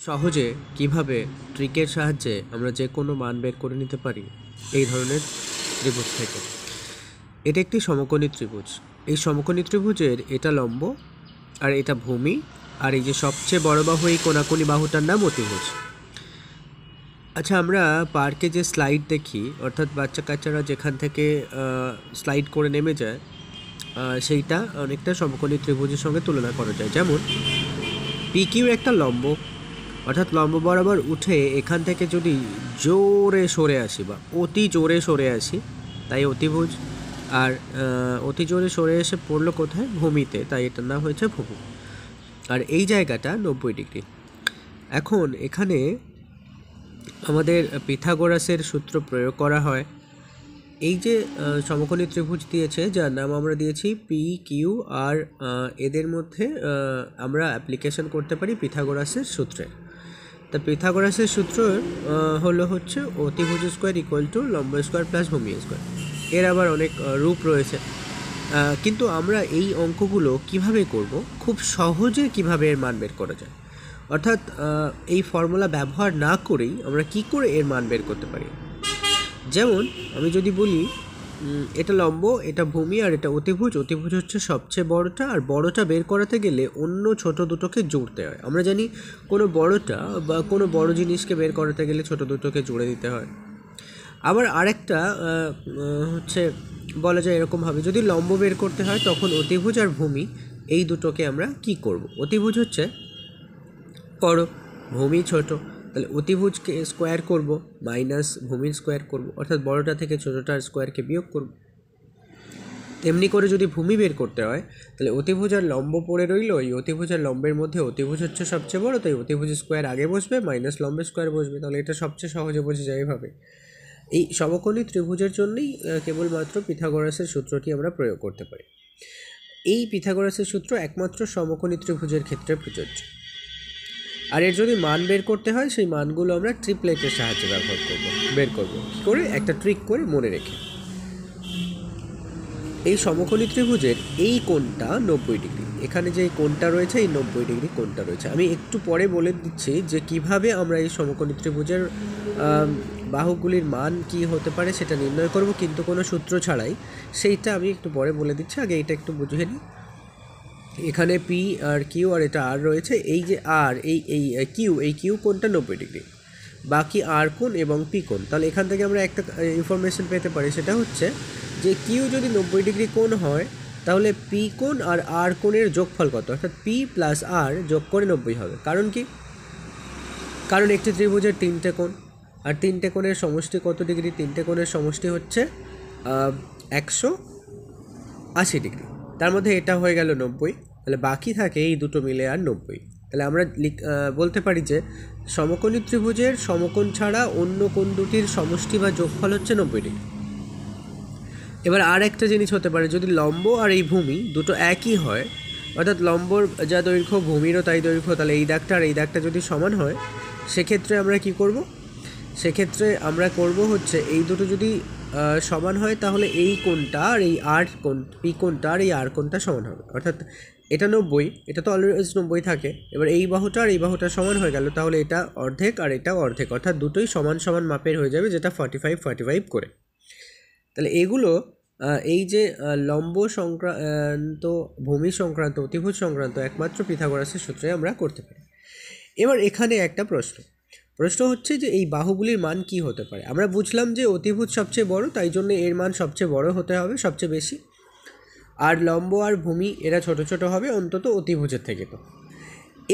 সহজে কিভাবে ট্রিকের সাহায্যে আমরা যে কোনো মান বের করে নিতে পারি এই ধরনের ত্রিভুজ থেকে। এটা একটি সমকোণী ত্রিভুজ। এই সমকোণী ত্রিভুজের এটা লম্ব আর এটা ভূমি, আর এই যে সবচেয়ে বড় বাহু এই কোণাকুণি বাহুটার নাম অতিভুজ। আচ্ছা, আমরা পার্কে যে স্লাইড দেখি, অর্থাৎ বাচ্চা কাচ্চারা যেখান থেকে স্লাইড করে নেমে যায়, সেইটা অনেকটা সমকোণী ত্রিভুজের সঙ্গে তুলনা করা যায়। যেমন পিকিউ একটা লম্ব, অর্থাৎ লম্ব বরাবর উঠে এখান থেকে যদি জোরে সরে আসি বা অতি জোরে সরে আসি তাই অতিভুজ, আর অতি জোরে সরে এসে পড়লো কোথায়? ভূমিতে, তাই এটার নাম হয়েছে ভূমি। আর এই জায়গাটা 90 ডিগ্রি। এখন এখানে আমাদের পিথাগোরাসের সূত্র প্রয়োগ করা হয়। এই যে সমকোণী ত্রিভুজ দিয়েছে যার নাম আমরা দিয়েছি পি কিউ, আর এদের মধ্যে আমরা অ্যাপ্লিকেশন করতে পারি পিথাগোরাসের সূত্রে। তা পিথাগোরাসের সূত্র হচ্ছে অতিভুজ স্কোয়ার ইকুয়াল টু লম্ব স্কোয়ার প্লাস ভূমি স্কোয়ার। এর আবার অনেক রূপ রয়েছে, কিন্তু আমরা এই অঙ্কগুলো কিভাবে করব, খুব সহজে কিভাবে এর মান বের করা যায়, অর্থাৎ এই ফর্মুলা ব্যবহার না করেই আমরা কি করে এর মান বের করতে পারি। যেমন আমি যদি বলি এটা লম্ব, এটা ভূমি, আর এটা অতিভুজ। অতিভুজ হচ্ছে সবচেয়ে বড়টা, আর বড়টা বের করাতে গেলে অন্য ছোট দুটোকে জুড়তে হয়। আমরা জানি কোনো বড়টা বা কোনো বড় জিনিসকে বের করাতে গেলে ছোট দুটোকে জুড়ে দিতে হয়। আবার আরেকটা হচ্ছে বলা যায় এরকমভাবে, যদি লম্ব বের করতে হয় তখন অতিভুজ আর ভূমি এই দুটোকে আমরা কি করব? অতিভুজ হচ্ছে বড়, ভূমি ছোট, তাহলে অতিভুজকে স্কোয়ার করব মাইনাস ভূমির স্কোয়ার করব, অর্থাৎ বড়টা থেকে ছোটোটার স্কোয়ারকে বিয়োগ করব। তেমনি করে যদি ভূমি বের করতে হয় তাহলে অতিভুজ আর লম্ব পড়ে রইল, এই অতিভুজ আর লম্বের মধ্যে অতিভুজ হচ্ছে সবচেয়ে বড়, তাই অতিভুজ স্কোয়ার আগে বসবে মাইনাস লম্বের স্কোয়ার বসবে। তাহলে এটা সবচেয়ে সহজে বোঝা যায় এভাবে। এই সমকোণী ত্রিভুজের জন্যই কেবলমাত্র পিথাগোরাসের সূত্রটি আমরা প্রয়োগ করতে পারি। এই পিথাগোরাসের সূত্র একমাত্র সমকোণী ত্রিভুজের ক্ষেত্রে প্রযোজ্য। আর এর যদি মান বের করতে হয় সেই মানগুলো আমরা ট্রিপলেটের সাহায্যে বের করব কী করে? একটা ট্রিক করে মনে রেখে। এই সমকোণী ত্রিভুজের এই কোণটা 90 ডিগ্রি, এখানে যে কোণটা রয়েছে এই 90 ডিগ্রি কোণটা রয়েছে। আমি একটু পরে বলে দিচ্ছি যে কিভাবে আমরা এই সমকোণী ত্রিভুজের বাহুগুলির মান কি হতে পারে সেটা নির্ণয় করব, কিন্তু কোনো সূত্র ছাড়াই। সেইটা আমি একটু পরে বলে দিচ্ছি, আগে এটা একটু বুঝে নিই। এখানে পি আর কিউ আর এটা আর রয়েছে। এই যে আর এই কিউ কোণটা 90 ডিগ্রি, বাকি আর কোণ এবং পি কোণ। তাহলে এখান থেকে আমরা একটা ইনফরমেশন পেতে পারি, সেটা হচ্ছে যে কিউ যদি 90 ডিগ্রি কোণ হয় তাহলে পি কোণ আর আর কোণের যোগফল কত, অর্থাৎ পি প্লাস আর যোগ করে 90 হবে। কারণ কি? কারণ একটি ত্রিভুজের 3টে কোণ, আর 3টে কোণের সমষ্টি কত ডিগ্রি? 3টে কোণের সমষ্টি হচ্ছে 180 ডিগ্রি। তার মধ্যে এটা হয়ে গেল 90, তাহলে বাকি থাকে এই দুটো মিলে আর 90। তাহলে আমরা বলতে পারি যে সমকোণী ত্রিভুজের সমকোণ ছাড়া অন্য কোণ দুটির সমষ্টি বা যোগফল হচ্ছে 90 ডিগ্রি। এবার আর একটা জিনিস হতে পারে, যদি লম্ব আর এই ভূমি দুটো একই হয়, অর্থাৎ লম্বর যা দৈর্ঘ্য ভূমিরও তাই দৈর্ঘ্য, তাহলে এই দাগটা আর এই দাগটা যদি সমান হয় সেক্ষেত্রে আমরা কি করব? সেক্ষেত্রে আমরা করব হচ্ছে এই দুটো যদি সমান হয় তাহলে এই কোণটা আর এই আর কোণ পি কোণটা আর এই আর কোণটা সমান হবে। অর্থাৎ এটা 90, এটা তো অলওয়েজ 90 থাকে। এবার এই বাহুটা আর এই বাহুটা সমান হয়ে গেল, তাহলে এটা অর্ধেক আর এটাও অর্ধেক, অর্থাৎ দুটোই সমান সমান মাপের হয়ে যাবে, যেটা 45 করে। তাহলে এগুলো এই যে লম্ব সংক্রান্ত, ভূমি সংক্রান্ত, অতিভুজ সংক্রান্ত একমাত্র পিথাগোরাসের সূত্রে আমরা করতে পারি। এবার এখানে একটা প্রশ্ন হচ্ছে যে এই বাহুগুলির মান কি হতে পারে। আমরা বুঝলাম যে অতিভুজ সবচেয়ে বড়, তাই জন্য এর মান সবচেয়ে বড় হতে হবে, সবচেয়ে বেশি। আর লম্ব আর ভূমি এরা ছোট ছোট হবে, অন্তত অতিভুজের থেকে। তো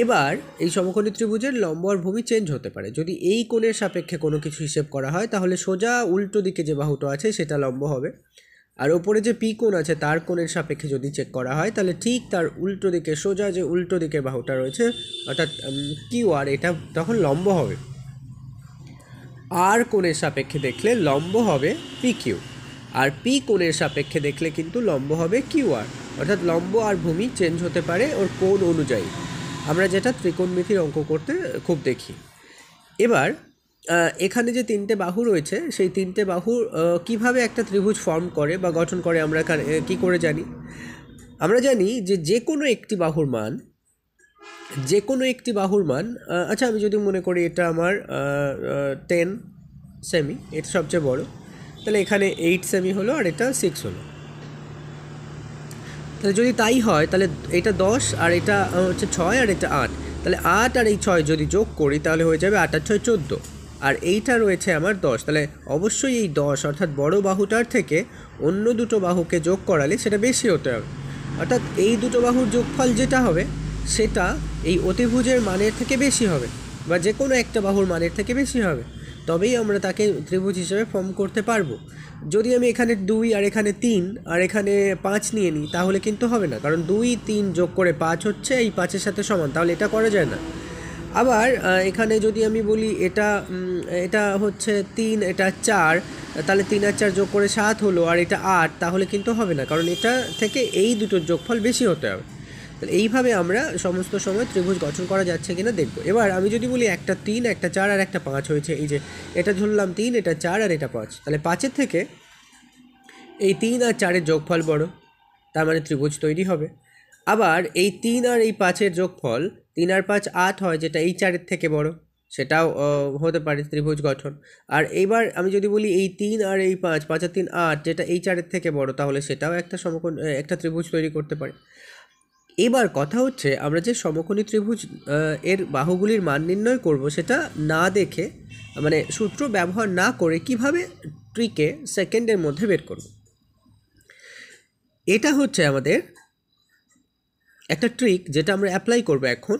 এবার এই সমকোণী ত্রিভুজের লম্ব আর ভূমি চেঞ্জ হতে পারে। যদি এই কোণের সাপেক্ষে কোনো কিছু হিসেব করা হয় তাহলে সোজা উল্টো দিকে যে বাহুটা আছে সেটা লম্ব হবে, আর ওপরে যে পি কোণ আছে তার কোণের সাপেক্ষে যদি চেক করা হয় তাহলে ঠিক তার উল্টো দিকে সোজা যে উল্টো দিকে বাহুটা রয়েছে অর্থাৎ কিউ আর, এটা তখন লম্ব হবে। আর কোণের সাপেক্ষে দেখলে লম্ব হবে পি কিউ, আর পি কোণের সাপেক্ষে দেখলে কিন্তু লম্ব হবে কিউ আর। অর্থাৎ লম্ব আর ভূমি চেঞ্জ হতে পারে ওর কোণ অনুযায়ী, আমরা যেটা ত্রিকোণমিতির অঙ্ক করতে খুব দেখি। এবার এখানে যে 3টে বাহু রয়েছে সেই 3টে বাহু কিভাবে একটা ত্রিভুজ ফর্ম করে বা গঠন করে আমরা কি করে জানি? আমরা জানি যে যে কোনো একটি বাহুর মান যে কোনো একটি বাহুর মান, আচ্ছা আমি যদি মনে করি এটা আমার 10 সেমি, এটা সবচেয়ে বড়, তাহলে এখানে 8 সেমি হলো আর এটা 6 হলো। তাহলে যদি তাই হয় তাহলে এটা 10 আর এটা হচ্ছে 6 আর এটা 8, তাহলে 8 আর এই 6 যদি যোগ করি তাহলে হয়ে যাবে 8 আর 6 14, আর এইটা রয়েছে আমার 10। তাহলে অবশ্যই এই 10 অর্থাৎ বড় বাহুটার থেকে অন্য দুটো বাহুকে যোগ করালে সেটা বেশি হতে হবে, অর্থাৎ এই দুটো বাহুর যোগফল যেটা হবে সেটা এই অতিভুজের মানের থেকে বেশি হবে, বা যে কোনো একটা বাহুর মানের থেকে বেশি হবে, তবেই আমরা তাকে ত্রিভুজ হিসেবে ফর্ম করতে পারবো। যদি আমি এখানে 2 আর এখানে 3 আর এখানে 5 নিয়ে নিই তাহলে কিন্তু হবে না, কারণ 2 3 যোগ করে 5 হচ্ছে এই 5-এর সাথে সমান, তাহলে এটা করা যায় না। আবার এখানে যদি আমি বলি এটা হচ্ছে 3 এটা 4, তাহলে 3 আর 4 যোগ করে 7 হলো, আর এটা 8, তাহলে কিন্তু হবে না, কারণ এটা থেকে এই দুটোর যোগফল বেশি হতে হবে। তাহলে এইভাবে আমরা সমস্ত সময় ত্রিভুজ গঠন করা যাচ্ছে কিনা দেখব। এবার আমি যদি বলি একটা 3 একটা 4 আর একটা 5 হয়েছে, এই যে এটা ধরলাম 3 এটা 4 আর এটা 5, তাহলে 5-এর থেকে এই 3 আর 4-এর যোগফল বড়, তার মানে ত্রিভুজ তৈরি হবে। আবার এই 3 আর এই 5-এর যোগফল 3 আর 5 8 হয়, যেটা এই 4-এর থেকে বড়, সেটাও হতে পারে ত্রিভুজ গঠন। আর এইবার আমি যদি বলি এই 3 আর এই 5, 5 আর 3 8, যেটা এই 4-এর থেকে বড়, তাহলে সেটাও একটা একটা ত্রিভুজ তৈরি করতে পারে। এবার কথা হচ্ছে আমরা যে সমকোণী ত্রিভুজ এর বাহুগুলির মান নির্ণয় করব সেটা না দেখে, মানে সূত্র ব্যবহার না করে কিভাবে ট্রিকে সেকেন্ডের মধ্যে বের করব, এটা হচ্ছে আমাদের একটা ট্রিক যেটা আমরা অ্যাপ্লাই করব এখন।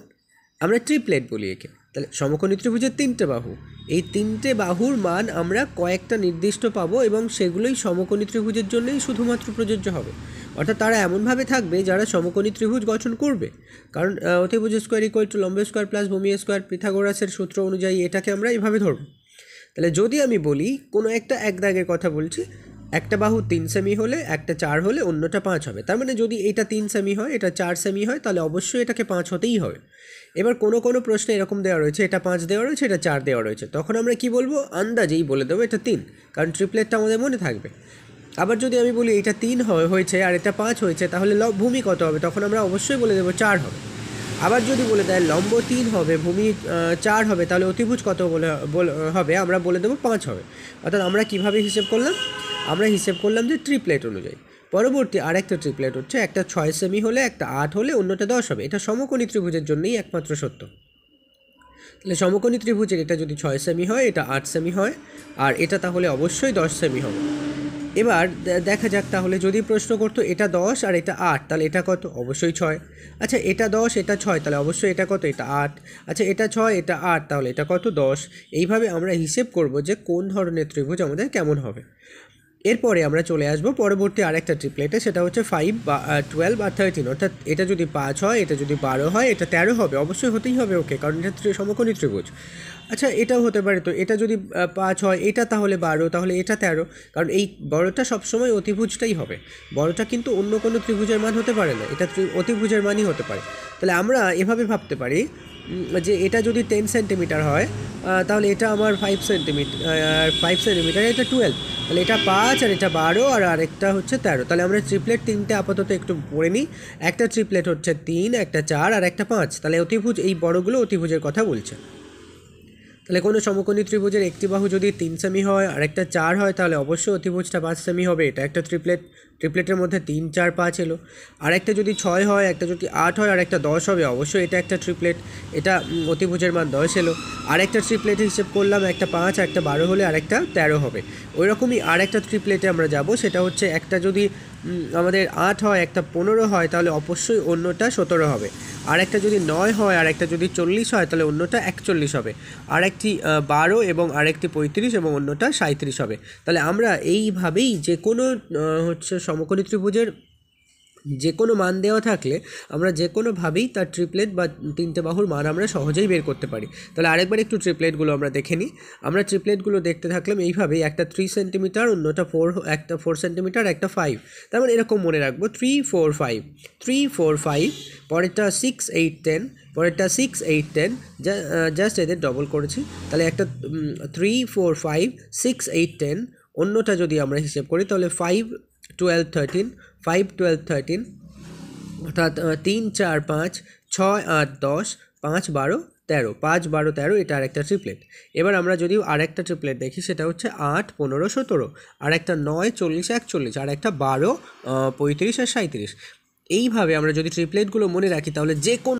আমরা ট্রিপ্লেট বলি একে। তাহলে সমকোণী ত্রিভুজের 3টে বাহু, এই 3টে বাহুর মান আমরা কয়েকটা নির্দিষ্ট পাবো এবং সেগুলোই সমকোণী ত্রিভুজের জন্যই শুধুমাত্র প্রযোজ্য হবে, অর্থাৎ তারা এমনভাবে থাকবে যারা সমকোণী ত্রিভুজ গঠন করবে। কারণ অতিভুজ স্কোয়ার ইকুয়াল টু লম্ব স্কোয়ার প্লাস ভূমি স্কোয়ার, পিথাগোরাসের সূত্র অনুযায়ী এটাকে আমরা এইভাবে ধরব। তাহলে যদি আমি বলি কোনো একটা এক দাগের কথা বলছি, একটা বাহু 3 সেমি হলে একটা 4 হলে অন্যটা 5 হবে, তার মানে যদি এটা 3 সেমি হয় এটা 4 সেমি হয় তাহলে অবশ্যই এটাকে 5 হতেই হবে। এবার কোনো প্রশ্নে এরকম দেওয়া রয়েছে এটা 5 দেওয়া রয়েছে এটা 4 দেওয়া রয়েছে, তখন আমরা কি বলবো, আন্দাজেই বলে দেবো এটা 3, কারণ ট্রিপলেটটা আমাদের মনে থাকবে। আবার যদি আমি বলি এটা 3 হয়েছে আর এটা 5 হয়েছে, তাহলে ভূমি কত হবে, তখন আমরা অবশ্যই বলে দেবো 4 হবে। আবার যদি বলে দেয় লম্ব 3 হবে ভূমি 4 হবে, তাহলে অতিভুজ কত হবে, আমরা বলে দেবো 5 হবে। অর্থাৎ আমরা কিভাবে হিসেব করলাম, আমরা হিসেব করলাম যে ট্রিপলেট অনুযায়ী। পরবর্তী আরেকটা ট্রিপলেট হচ্ছে একটা 6 সেমি হলে একটা 8 হলে অন্যটা 10 হবে, এটা সমকোণী ত্রিভুজের জন্যই একমাত্র সত্য। তাহলে সমকোণী ত্রিভুজের এটা যদি 6 সেমি হয় এটা 8 সেমি হয়, আর এটা তাহলে অবশ্যই 10 সেমি হবে। এবার দেখা যাক, তাহলে যদি প্রশ্ন করতো এটা 10 আর এটা 8, তাহলে এটা কত, অবশ্যই 6। আচ্ছা এটা 10 এটা 6, তাহলে অবশ্যই এটা কত, এটা 8। আচ্ছা এটা 6 এটা 8, তাহলে এটা কত, 10। এইভাবে আমরা হিসেব করব যে কোন ধরনের ত্রিভুজ আমাদের কেমন হবে। এরপরে আমরা চলে আসবো পরবর্তী আরেকটা ট্রিপলেটে, সেটা হচ্ছে 5 বা 12 বা 13, অর্থাৎ এটা যদি 5 হয় এটা যদি 12 হয় এটা 13 হবে, অবশ্যই হতেই হবে ওকে, কারণ এটা সমকোণী ত্রিভুজ। আচ্ছা এটাও হতে পারে, তো এটা যদি 5 হয় এটা তাহলে 12, তাহলে এটা 13, কারণ এই বড়টা সবসময় অতিভুজটাই হবে, বড়টা কিন্তু অন্য কোনো ত্রিভুজের মান হতে পারে না, এটা অতিভুজের মানই হতে পারে। তাহলে আমরা এভাবে ভাবতে পারি যে এটা যদি 10 সেন্টিমিটার হয় তাহলে এটা আমার 5 সেন্টিমিটার, এটা 12, তাহলে এটা 5 আর এটা 12 আর আরেকটা হচ্ছে 13। তাহলে আমরা ট্রিপলেট 3টে আপাতত একটু পড়ে নিই। একটা ট্রিপলেট হচ্ছে 3, একটা 4 আর একটা 5, তাহলে অতিভুজ এই বড়গুলো অতিভুজের কথা বলছে। তাহলে কোনো সমকোণী ত্রিভুজের একটি বাহু যদি 3 সেমি হয় আর একটা 4 হয়, তাহলে অবশ্যই অতিভুজটা 5 সেমি হবে, এটা একটা ট্রিপলেটের মধ্যে 3 4 5 এলো। আর একটা যদি 6 হয়, একটা যদি 8 হয় আর একটা 10 হবে, অবশ্যই এটা একটা ট্রিপলেট, এটা অতিভুজের মান 10 এলো। আর একটা ট্রিপলেট হিসেব করলাম, একটা 5 একটা 12 হলে আর একটা 13 হবে। ওই রকমই আর একটা ট্রিপলেটে আমরা যাব, সেটা হচ্ছে একটা যদি আমাদের 8 হয় একটা 15 হয়, তাহলে অবশ্যই অন্যটা 17 হবে। আর একটা যদি 9 হয় আর একটা যদি 40 হয়, তাহলে অন্যটা 41 হবে। আর একটি 12 এবং আরেকটি 35 এবং অন্যটা 37 হবে। তাহলে আমরা এইভাবেই যে কোনো হচ্ছে সমকোণী ত্রিভুজের যে কোনো মান দেওয়া থাকলে আমরা যে কোনোভাবেই তার ট্রিপলেট বা 3টে বাহুর মান আমরা সহজেই বের করতে পারি। তাহলে আরেকবার একটু ট্রিপলেটগুলো আমরা দেখে নিই। আমরা ট্রিপলেটগুলো দেখতে থাকলাম এইভাবেই, একটা 3 সেন্টিমিটার, অন্যটা 4, একটা 4 সেন্টিমিটার, একটা 5। তার মানে এরকম মনে রাখবো 3 4 5, 3 4 5, পরেরটা 6 8 10, পরেরটা 6 8 10, জাস্ট এদের ডবল করেছি। তাহলে একটা 3 4 5 6 8 10, অন্যটা যদি আমরা হিসেব করি তাহলে 5 12 13, 5 12 13, অর্থাৎ 3 4 5 6 8 10 5 12 13, 5 12 13, এটা আরেকটা ট্রিপলেট। এবার আমরা যদি আরেকটা ট্রিপলেট দেখি, সেটা হচ্ছে 8 15 17, আর একটা 9 40 41, আর একটা 12 35 আর 37। এইভাবে আমরা যদি ট্রিপলেটগুলো মনে রাখি, তাহলে যে কোন